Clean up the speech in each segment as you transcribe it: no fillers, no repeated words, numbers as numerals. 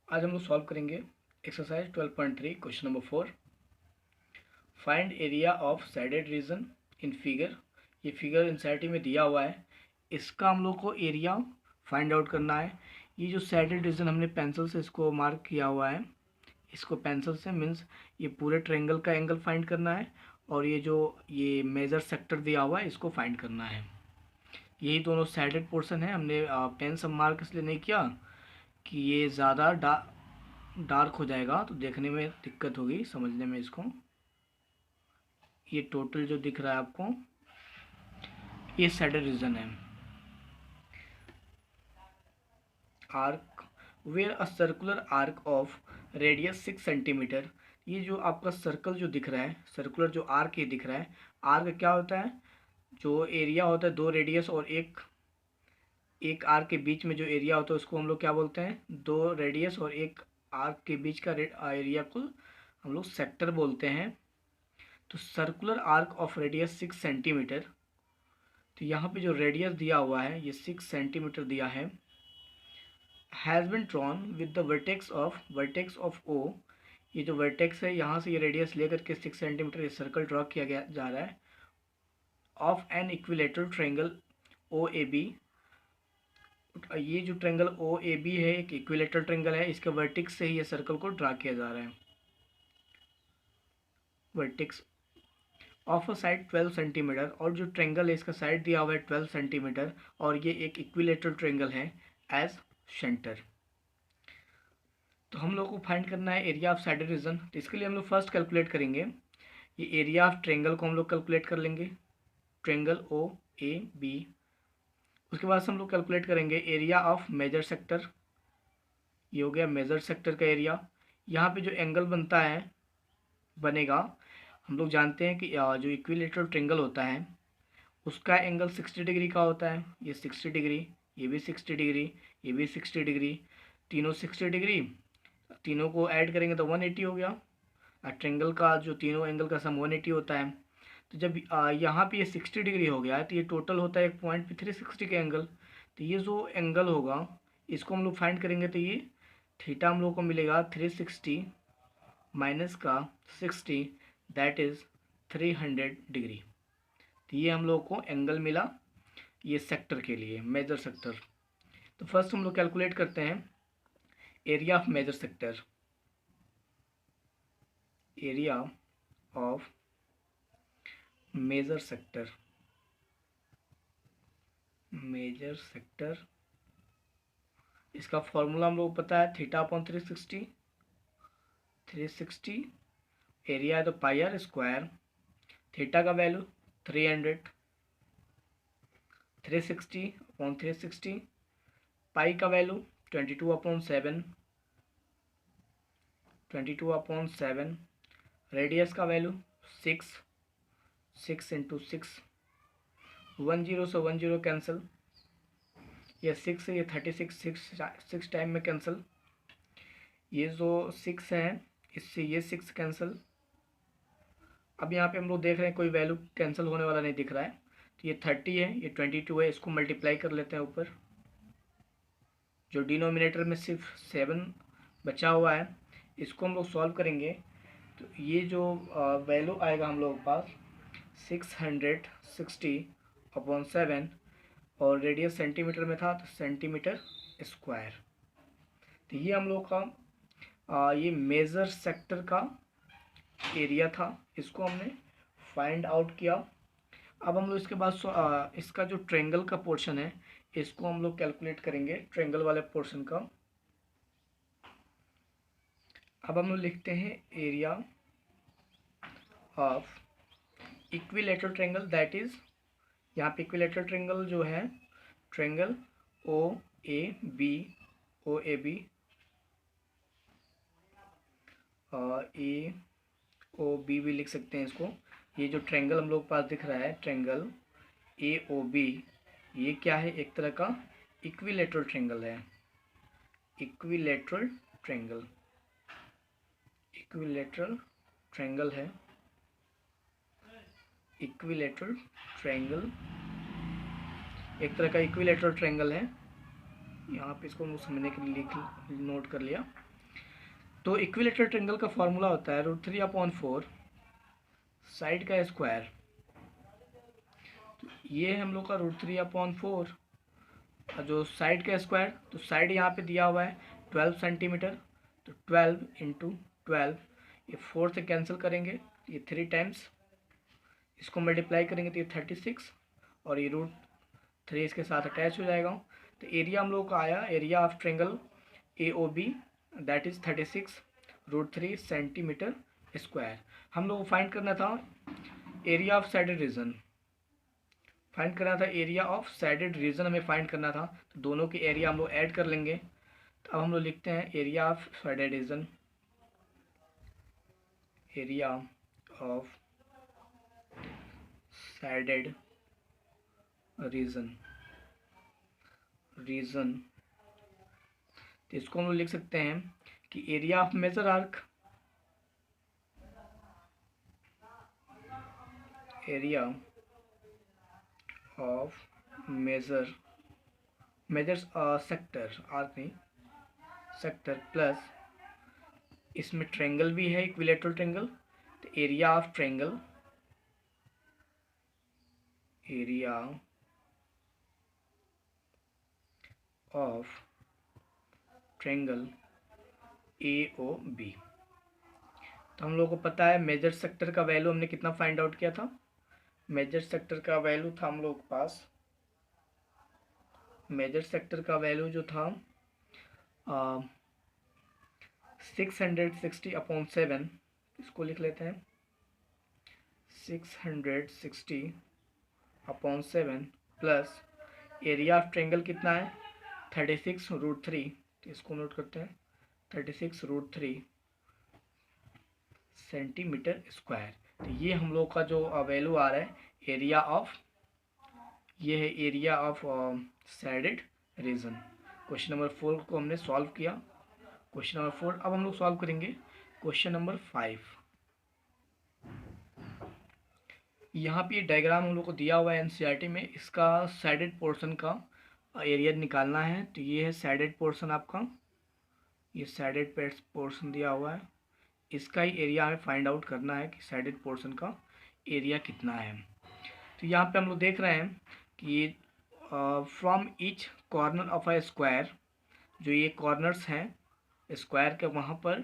आज हम लोग सॉल्व करेंगे exercise 12.3 question number 4। Find area of sided reason in figure. ये फिगर एनसीईआरटी में दिया हुआ है, इसका हम लोग को एरिया फाइंड आउट करना है। ये जो साइडेड रीजन हमने पेंसिल से इसको मार्क किया हुआ है, इसको पेंसिल से मीन्स ये पूरे ट्रायंगल का एंगल फाइंड करना है, और ये जो ये मेजर सेक्टर दिया हुआ है इसको फाइंड करना है। यही दोनों साइडेड पोर्शन है। हमने पेन से मार्क इसलिए नहीं किया कि ये ज़्यादा डार्क हो जाएगा तो देखने में दिक्कत होगी, समझने में इसको। ये टोटल जो दिख रहा है आपको, ये साइडेड रीजन है। Arc where a circular arc of radius 6 centimetre. ये जो आपका सर्कल जो दिख रहा है, सर्कुलर जो आर्क ये दिख रहा है, आर्क क्या होता है? जो एरिया होता है दो रेडियस और एक आर्क के बीच में जो एरिया होता है उसको हम लोग क्या बोलते हैं? दो रेडियस और एक आर्क के बीच का एरिया को हम लोग सेक्टर बोलते हैं। तो circular arc of radius 6 centimetre, तो यहाँ पे जो रेडियस दिया हुआ है ये 6 सेंटीमीटर दिया है। Has been drawn with the vertex of O. ये जो वर्टेक्स है यहाँ से ये रेडियस लेकर के 6 सेंटीमीटर ये सर्कल ड्रॉ किया गया जा रहा है of an equilateral triangle O A B. ये जो ट्रायंगल ओ ए बी है एक इक्विलेटरल ट्रायंगल है, इसके वर्टेक्स से ही ये सर्कल को ड्रा किया जा रहा है। Vertex of a side 12 centimetre, और जो ट्रायंगल है इसका साइड दिया हुआ है 12 सेंटीमीटर, और ये एक इक्विलेटरल ट्रायंगल है एज सेंटर। तो हम लोग को फाइंड करना है एरिया ऑफ साइडेड रीजन। तो इसके लिए हम लोग फर्स्ट कैलकुलेट करेंगे, ये एरिया ऑफ ट्रायंगल को हम लोग कैलकुलेट कर लेंगे, ट्रायंगल ओ ए बी। उसके बाद हम लोग कैलकुलेट करेंगे एरिया ऑफ मेजर सेक्टर। ये हो गया मेजर सेक्टर का एरिया। यहाँ पे जो एंगल बनेगा, हम लोग जानते हैं कि जो इक्विलेटरल ट्रायंगल होता है उसका एंगल 60 डिग्री का होता है। ये 60 डिग्री, ये भी 60 डिग्री, ये भी 60 डिग्री, तीनों 60 डिग्री, तीनों को ऐड करेंगे तो 180 हो गया। ट्रायंगल का जो तीनों एंगल का सम 180 होता है। तो जब यहाँ पे ये 60 डिग्री हो गया है तो ये टोटल होता है एक पॉइंट पे 360 का एंगल। तो ये जो एंगल होगा इसको हम लोग फाइंड करेंगे, तो ये थीटा हम लोग को मिलेगा 360 माइनस का 60, दैट इज़ 300 डिग्री। तो ये हम लोग को एंगल मिला ये सेक्टर के लिए, मेजर सेक्टर। तो फर्स्ट हम लोग कैलकुलेट करते हैं area of major sector. Area of major sector, major sector, इसका फॉर्मूला हम लोग को पता है, थीटा अपॉन 360। 360 एरिया है तो पाई आर स्क्वायर, थीटा का वैल्यू 300, 360 अपॉन 360, पाई का वैल्यू 22 अपॉन 7, 22 अपॉन 7, रेडियस का वैल्यू 6, 6 इंटू 6, 10 से 10 कैंसिल, ये 6 है, ये 36, 6 टाइम में कैंसिल, ये जो 6 है इससे ये 6 कैंसिल। अब यहाँ पे हम लोग देख रहे हैं कोई वैल्यू कैंसिल होने वाला नहीं दिख रहा है, तो ये 30 है, ये 22 है, इसको मल्टीप्लाई कर लेते हैं ऊपर। जो डिनोमिनेटर में सिर्फ 7 बचा हुआ है इसको हम लोग सॉल्व करेंगे, तो ये जो वैल्यू आएगा हम लोग के पास 660 अपॉन 7, और रेडियस सेंटीमीटर में था तो सेंटीमीटर स्क्वायर। तो ये हम लोग का ये मेजर सेक्टर का एरिया था, इसको हमने फाइंड आउट किया। अब हम लोग इसके बाद इसका जो ट्रायंगल का पोर्शन है इसको हम लोग कैलकुलेट करेंगे, ट्रायंगल वाले पोर्शन का। अब हम लोग लिखते हैं area of equilateral triangle, that is यहाँ पे इक्विलेटरल ट्रायंगल जो है triangle O A B, O A B, A O B भी लिख सकते हैं इसको। ये जो ट्रायंगल हम लोग के पास दिख रहा है ट्रायंगल ए ओ बी, ये क्या है? एक तरह का इक्विलेटरल ट्रायंगल है। इक्विलेटरल ट्रायंगल, इक्विलेटरल ट्रायंगल है, इक्विलेटरल ट्रायंगल एक तरह का इक्विलेटरल ट्रायंगल है। यहाँ पे इसको हम समझने के लिए नोट कर लिया। तो इक्विलेटरल ट्रायंगल का फॉर्मूला होता है √3/4 साइड का स्क्वायर। ये हम लोग का √3/4 जो साइड का स्क्वायर, तो साइड यहाँ पे दिया हुआ है 12 सेंटीमीटर, तो 12 इंटू 12, ये 4 से कैंसिल करेंगे, ये 3 टाइम्स, इसको मल्टीप्लाई करेंगे तो ये 36, और ये √3 इसके साथ अटैच हो जाएगा। तो एरिया हम लोग का आया, area of triangle AOB that is 36√3 centimetre square. हम लोग को फाइंड करना था area of sided reason, find करना था एरिया ऑफ साइडेड रीजन हमें फाइंड करना था। तो दोनों के एरिया हम लोग ऐड कर लेंगे। तो अब हम लोग लिखते हैं area of sided region, area of sided region, तो इसको हम लोग लिख सकते हैं कि area of major arc, area of major sector, arc नहीं सेक्टर, प्लस इसमें ट्रायंगल भी है इक्विलेटरल ट्रायंगल, तो area of triangle, area of triangle AOB। तो हम लोग को पता है मेजर सेक्टर का वैल्यू हमने कितना फाइंड आउट किया था, मेजर सेक्टर का वैल्यू था हम लोग के पास, मेजर सेक्टर का वैल्यू जो था 660/7, इसको लिख लेते हैं 660/7 प्लस एरिया ऑफ ट्रायंगल कितना है 36√3, तो इसको नोट करते हैं 36√3 सेंटीमीटर स्क्वायर। तो ये हम लोग का जो वैल्यू आ रहा है एरिया ऑफ, ये है area of sided reason. Question number 4 को हमने सॉल्व किया, क्वेश्चन नंबर 4। अब हम लोग सॉल्व करेंगे क्वेश्चन नंबर 5। यहाँ पे डायग्राम हम लोग को दिया हुआ है NCERT में, इसका साइडेड पोर्शन का एरिया निकालना है। तो ये है साइडेड पोर्शन आपका, ये साइडेड पोर्शन दिया हुआ है, इसका ही एरिया हमें फाइंड आउट करना है कि साइडेड पोर्शन का एरिया कितना है। तो यहाँ पे हम लोग देख रहे हैं कि from each corner of a square, जो ये कॉर्नर्स हैं स्क्वायर के, वहाँ पर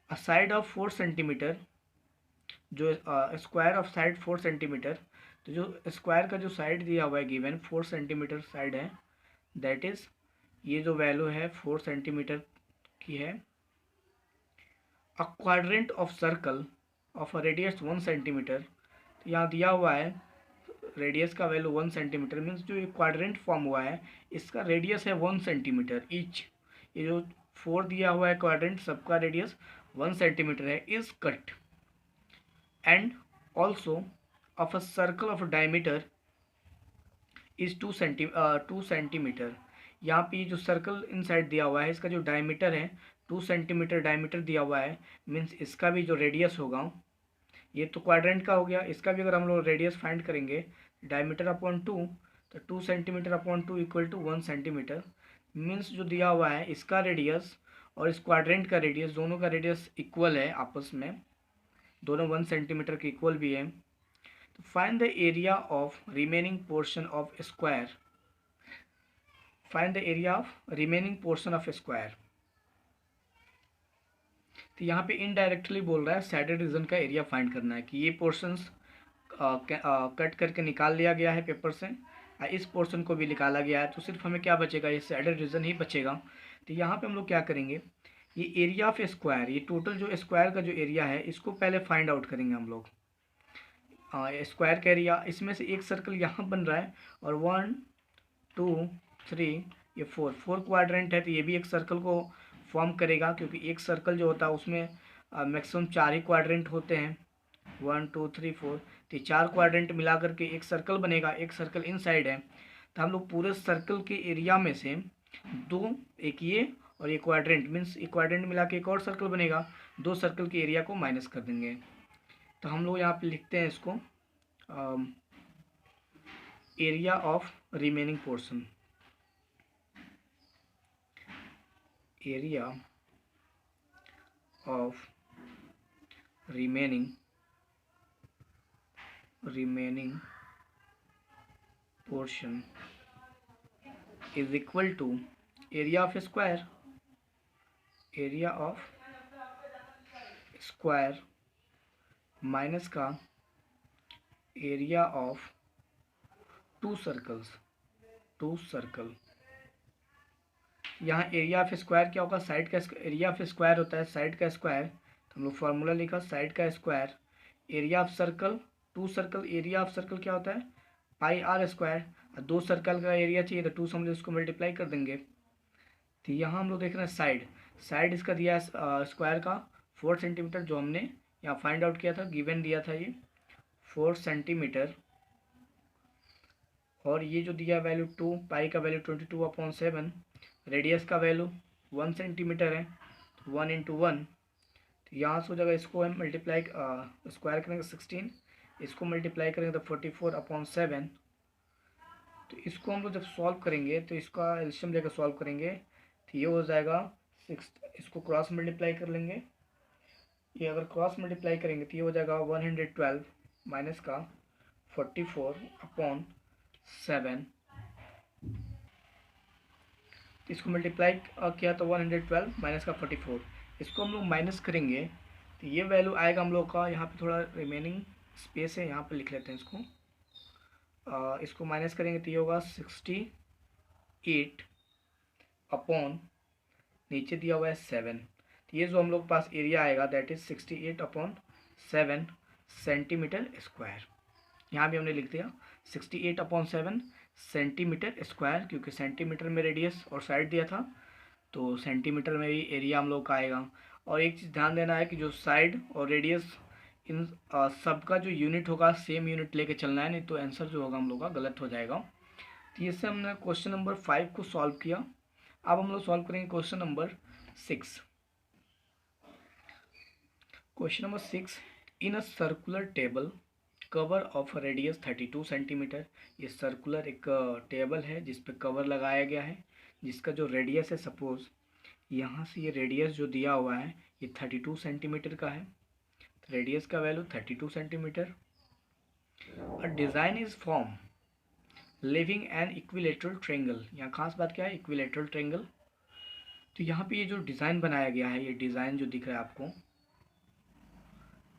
अ साइड ऑफ 4 सेंटीमीटर, जो स्क्वायर ऑफ साइड 4 सेंटीमीटर, तो जो स्क्वायर का जो साइड दिया हुआ है गिवन 4 सेंटीमीटर साइड है, दैट इज़ ये जो वैल्यू है 4 सेंटीमीटर की है। अ quadrant of circle of a radius 1 centimetre, तो यहाँ दिया हुआ है रेडियस का वैल्यू 1 सेंटीमीटर, मीन्स जो ये क्वाड्रेंट फॉर्म हुआ है इसका रेडियस है 1 सेंटीमीटर ईच। ये जो 4 दिया हुआ है क्वाड्रेंट, सबका रेडियस 1 सेंटीमीटर है, is cut and also of a circle of diameter is 2 centimetre. यहाँ पे जो सर्कल इनसाइड दिया हुआ है इसका जो डायमीटर है 2 सेंटीमीटर डायमीटर दिया हुआ है, मीन्स इसका भी जो रेडियस होगा, ये तो क्वाड्रेंट का हो गया, इसका भी अगर हम लोग रेडियस फाइंड करेंगे डायमीटर अपॉन 2, तो 2 centimetre upon 2 equal to 1 centimetre, means जो दिया हुआ है इसका रेडियस और इस क्वाड्रेंट का रेडियस, दोनों का रेडियस इक्वल है आपस में, दोनों 1 सेंटीमीटर के इक्वल भी है। तो find the area of remaining portion of square, find the area of remaining portion of square. तो यहाँ पे इनडायरेक्टली बोल रहा है साइडेड रीजन का एरिया फाइंड करना है, कि ये पोर्शंस कट करके निकाल लिया गया है पेपर से, इस पोर्शन को भी निकाला गया है, तो सिर्फ हमें क्या बचेगा, ये साइडेड रीजन ही बचेगा। तो यहाँ पे हम लोग क्या करेंगे, ये एरिया ऑफ स्क्वायर, ये टोटल जो स्क्वायर का जो एरिया है इसको पहले फाइंड आउट करेंगे हम लोग। स्क्वायर का एरिया, इसमें से एक सर्कल यहाँ बन रहा है और 1 2 3 ये 4 क्वाड्रेंट है, तो ये भी एक सर्कल को फॉर्म करेगा, क्योंकि एक सर्कल जो होता है उसमें मैक्सिमम 4 ही क्वाड्रेंट होते हैं, 1 2 3 4, तो 4 क्वाड्रेंट मिला करके एक सर्कल बनेगा, एक सर्कल इनसाइड है। तो हम लोग पूरे सर्कल के एरिया में से दो, एक ये और ये क्वाड्रेंट, मीन्स एक क्वाड्रेंट मिला के एक और सर्कल बनेगा, 2 सर्कल के एरिया को माइनस कर देंगे। तो हम लोग यहाँ पे लिखते हैं इसको area of remaining portion, area of remaining portion is equal to area of square minus का एरिया ऑफ टू सर्कल। यहाँ एरिया ऑफ स्क्वायर क्या होगा, साइड का एरिया ऑफ स्क्वायर होता है साइड का स्क्वायर, तो हम लोग फार्मूला लिखा साइड का square, area of circle two circle, area of circle क्या होता है पाई आर स्क्वायर, दो सर्कल का एरिया चाहिए तो टू से हम लोग इसको मल्टीप्लाई कर देंगे। तो यहाँ हम लोग देख रहे हैं साइड इसका दिया है स्क्वायर का 4 सेंटीमीटर, जो हमने यहाँ फाइंड आउट किया था, गिवन दिया था ये 4 सेंटीमीटर, और ये जो दिया वैल्यू 2, पाई का वैल्यू 22/7, रेडियस का वैल्यू 1 सेंटीमीटर है, 1 × 1, तो यहाँ से हो जाएगा, इसको हम मल्टीप्लाई स्क्वायर करेंगे 16, इसको मल्टीप्लाई करेंगे तो 44/7, तो इसको हम लोग जब सॉल्व करेंगे तो इसका एलसीएम लेकर सॉल्व करेंगे तो ये हो जाएगा 6, इसको क्रॉस मल्टीप्लाई कर लेंगे, ये अगर क्रॉस मल्टीप्लाई करेंगे तो ये हो जाएगा 112 माइनस का 44/7, इसको मल्टीप्लाई किया तो 112 माइनस का 44, इसको हम लोग माइनस करेंगे तो ये वैल्यू आएगा हम लोग का, यहाँ पे थोड़ा रिमेनिंग स्पेस है यहाँ पे लिख लेते हैं इसको, इसको माइनस करेंगे तो ये होगा 68 अपॉन नीचे दिया हुआ है 7, तो ये जो हम लोग पास एरिया आएगा दैट इज 68/7 सेंटीमीटर स्क्वायर। यहाँ भी हमने लिख दिया 68/7 सेंटीमीटर स्क्वायर, क्योंकि सेंटीमीटर में रेडियस और साइड दिया था तो सेंटीमीटर में भी एरिया हम लोग का आएगा। और एक चीज़ ध्यान देना है कि जो साइड और रेडियस इन सबका जो यूनिट होगा सेम यूनिट लेके चलना है, नहीं तो आंसर जो होगा हम लोग का गलत हो जाएगा। तो इससे हमने क्वेश्चन नंबर 5 को सॉल्व किया। अब हम लोग सॉल्व करेंगे question number 6। Question number 6, in a circular table cover of radius 32 centimetre, ये सर्कुलर एक टेबल है जिस पे कवर लगाया गया है, जिसका जो रेडियस है, सपोज यहाँ से ये रेडियस जो दिया हुआ है ये 32 सेंटीमीटर का है, रेडियस का value 32 centimetre. A design is form living an equilateral triangle, यहाँ खास बात क्या है इक्विलेटरल ट्रायंगल, तो यहाँ पे ये जो डिज़ाइन बनाया गया है, ये डिज़ाइन जो दिख रहा है आपको,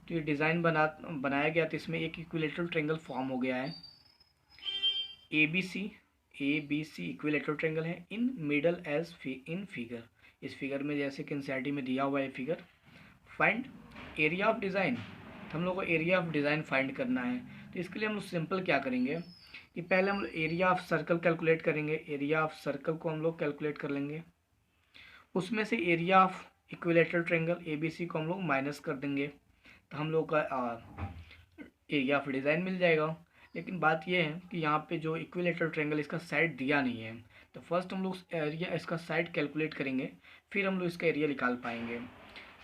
तो ये डिज़ाइन बनाया गया तो इसमें एक इक्विलेटरल ट्रायंगल फॉर्म हो गया है, A B C equilateral triangle है, in middle edge in figure, इस फिगर में जैसे कि एनसीईआरटी में दिया हुआ है figure. Find area of design, तो हम लोग को एरिया ऑफ डिज़ाइन फाइंड करना है, तो इसके लिए हम लोग सिंपल क्या करेंगे कि पहले हम लोग एरिया ऑफ सर्कल कैलकुलेट करेंगे, एरिया ऑफ सर्कल को हम लोग कैलकुलेट कर लेंगे, उसमें से area of equilateral triangle ABC को हम लोग माइनस कर देंगे, तो हम लोग का एरिया ऑफ डिज़ाइन मिल जाएगा। लेकिन बात यह है कि यहाँ पे जो इक्विलेटरल ट्रायंगल इसका साइड दिया नहीं है, तो फर्स्ट हम लोग एरिया इसका साइड कैलकुलेट करेंगे, फिर हम लोग इसका एरिया निकाल पाएंगे।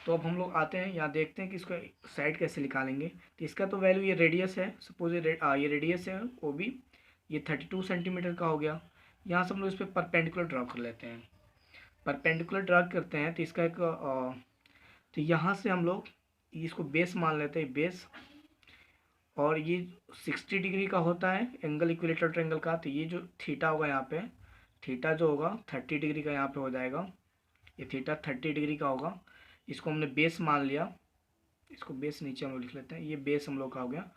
तो अब हम लोग आते हैं यहाँ देखते हैं कि इसका साइड कैसे निकालेंगे। तो इसका तो वैल्यू ये रेडियस है, सपोज ये रेडियस है वो भी, ये 32 सेंटीमीटर का हो गया। यहाँ से हम लोग इस पर परपेंडिकुलर ड्रा कर लेते हैं, परपेंडिकुलर ड्रा करते हैं तो इसका एक तो यहाँ से हम लोग इसको बेस मान लेते हैं, बेस, और ये 60 डिग्री का होता है एंगल इक्विलेटरल ट्रायंगल का, तो ये जो थीटा होगा यहाँ पे, थीटा जो होगा 30 डिग्री का यहाँ पे हो जाएगा, ये थीटा 30 डिग्री का होगा, इसको हमने बेस मान लिया, इसको बेस नीचे हम लोग लिख लेते हैं, ये बेस हम लोग का हो गया,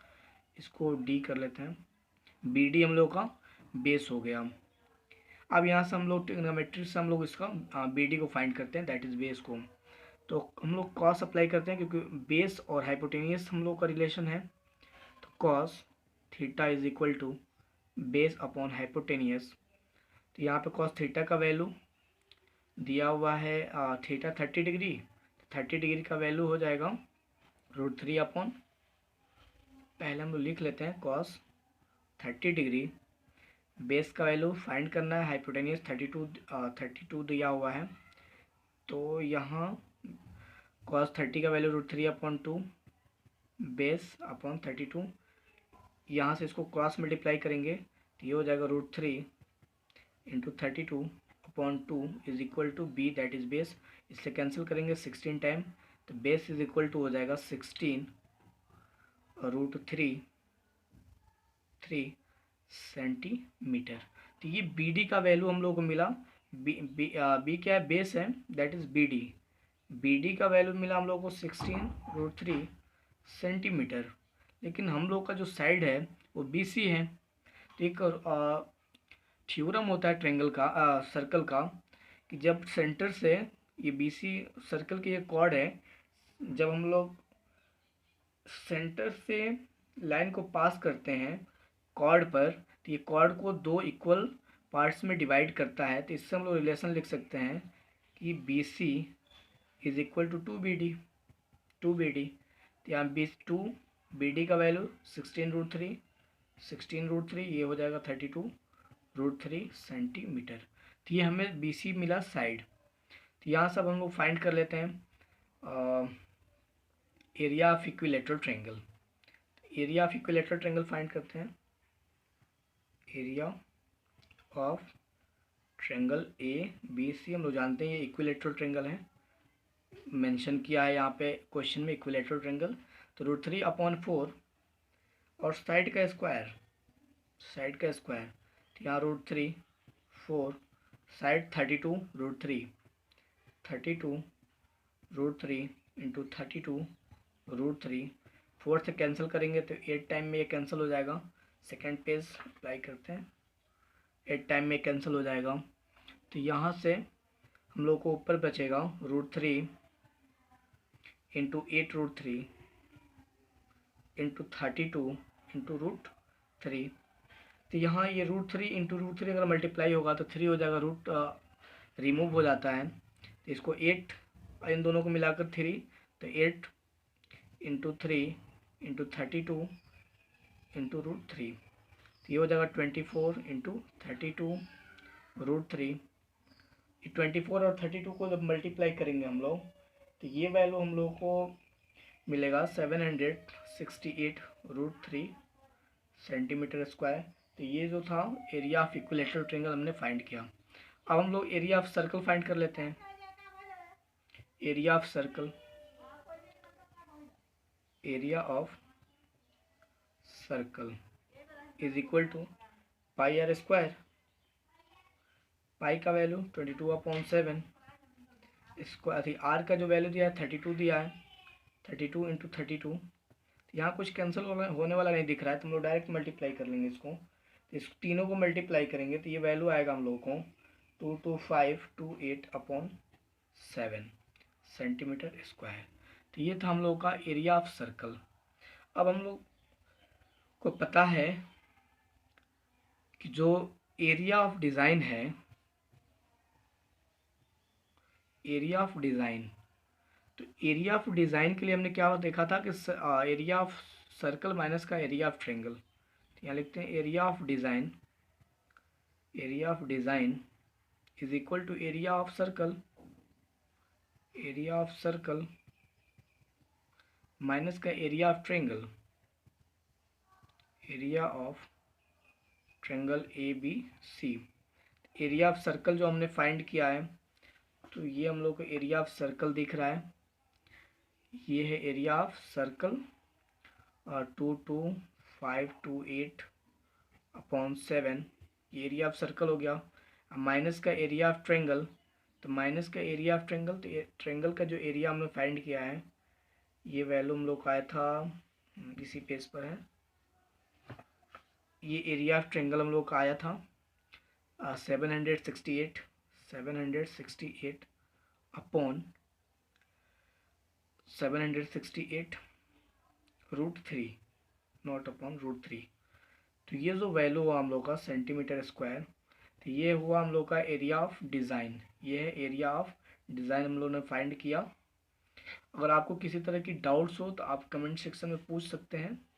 इसको डी कर लेते हैं, BD हम लोग का बेस हो गया। अब यहाँ से हम लोग ट्रिग्नोमेट्री से हम लोग इसका BD को फाइंड करते हैं, दैट इज़ बेस को, तो हम लोग कॉस अप्लाई करते हैं क्योंकि बेस और हाइपोटेनियस हम लोग का रिलेशन है, तो cos theta is equal to base upon hypotenuse. तो यहाँ पे कॉस थीटा का वैल्यू दिया हुआ है थीटा 30 डिग्री, 30 डिग्री का वैल्यू हो जाएगा √3 अपॉन, पहले हम लोग लिख लेते हैं कॉस 30 डिग्री, बेस का वैल्यू फाइंड करना है, हाइपोटेनियस 32 दिया हुआ है, तो यहाँ कॉस 30 का वैल्यू √3/2 बेस अपॉन 32, यहाँ से इसको क्रॉस मल्टीप्लाई करेंगे तो ये हो जाएगा √3 × 32/2 is equal to B, that is base, इससे कैंसिल करेंगे 16 टाइम, तो बेस इज इक्वल टू हो जाएगा 16√3 सेंटीमीटर। तो ये बी डी का वैल्यू हम लोग को मिला। बी क्या है, बेस है, that is B D. B D का वैल्यू मिला हम लोग को 16√3 सेंटीमीटर। लेकिन हम लोग का जो साइड है वो बी सी है। तो एक थ्योरम होता है ट्रेंगल का, सर्कल का, कि जब सेंटर से ये बी सी सर्कल की ये कॉर्ड है, जब हम लोग सेंटर से लाइन को पास करते हैं कॉर्ड पर, तो ये कॉर्ड को दो इक्वल पार्ट्स में डिवाइड करता है। तो इससे हम लोग रिलेशन लिख सकते हैं कि B C is equal to 2BD। तो यहाँ बी डी का वैल्यू 16√3 ये हो जाएगा 32√3 सेंटीमीटर। तो ये हमें बी सी मिला साइड। तो यहाँ सब हम लोग फाइंड कर लेते हैं area of equilateral triangle. Area of equilateral triangle find करते हैं। Area of triangle A B C, हम लोग जानते हैं ये इक्विलेटरल ट्रायंगल है, मेंशन किया है यहाँ पे क्वेश्चन में इक्विलेटरल ट्रायंगल। तो √3/4 और साइड का स्क्वायर, तो यहाँ √3 4 साइड 32√3 इंटू 32√3। 4 से कैंसिल करेंगे तो 8 टाइम में ये कैंसिल हो जाएगा। सेकेंड पेज अप्लाई करते हैं, 8 टाइम में कैंसिल हो जाएगा। तो यहाँ से हम लोग को ऊपर बचेगा √3 इंटू 8√3 इंटू 32 इंटू √3। तो यहाँ ये √3 इंटू √3 अगर मल्टीप्लाई होगा तो 3 हो जाएगा, रूट रिमूव हो जाता है। तो इसको 8, इन दोनों को मिलाकर 3, तो 8 इंटू 3 इंटू 32 इंटू √3। तो ये हो जाएगा 24 इंटू 32√3। 24 और 32 को जब मल्टीप्लाई करेंगे हम लोग, तो ये वैल्यू हम लोग को मिलेगा 768√3 सेंटीमीटर स्क्वायर। तो ये जो था एरिया ऑफ इक्विलेटरल ट्रायंगल हमने फाइंड किया। अब हम लोग एरिया ऑफ सर्कल फाइंड कर लेते हैं। Area of circle is equal to πr²। Pi का वैल्यू 22/7, इसको आर का जो वैल्यू दिया है 32 दिया है, 32 इंटू 32। यहाँ कुछ कैंसिल होने वाला नहीं दिख रहा है, तो हम लोग डायरेक्ट मल्टीप्लाई कर लेंगे इसको। तो इस तीनों को मल्टीप्लाई करेंगे तो ये वैल्यू आएगा हम लोगों को 22528/7 सेंटीमीटर स्क्वायर। तो ये था हम लोग का एरिया ऑफ सर्कल। अब हम लोग को पता है कि जो एरिया ऑफ डिज़ाइन है, एरिया ऑफ डिज़ाइन, तो एरिया ऑफ डिज़ाइन के लिए हमने क्या देखा था कि एरिया ऑफ सर्कल माइनस का एरिया ऑफ ट्रायंगल। तो यहाँ लिखते हैं area of design is equal to area of circle minus का area of triangle, A B C. Area of circle जो हमने फाइंड किया है, तो ये हम लोग को एरिया ऑफ सर्कल दिख रहा है, ये है एरिया ऑफ सर्कल 22528/7 ये एरिया ऑफ सर्कल हो गया। माइनस का एरिया ऑफ ट्रायंगल, तो माइनस का एरिया ऑफ ट्रायंगल, तो ट्रायंगल का जो एरिया हमने फाइंड किया है, ये वैल्यू हम लोग का आया था, इसी पेज पर है, ये एरिया ऑफ ट्रायंगल हम लोग का आया था 768 अपॉन 768√3, नॉट अपॉन √3। तो ये जो वैल्यू हुआ हम लोग का सेंटीमीटर स्क्वायर, तो ये हुआ हम लोग का एरिया ऑफ डिज़ाइन। ये है एरिया ऑफ डिज़ाइन हम लोग ने फाइंड किया। अगर आपको किसी तरह की डाउट्स हो तो आप कमेंट सेक्शन में पूछ सकते हैं।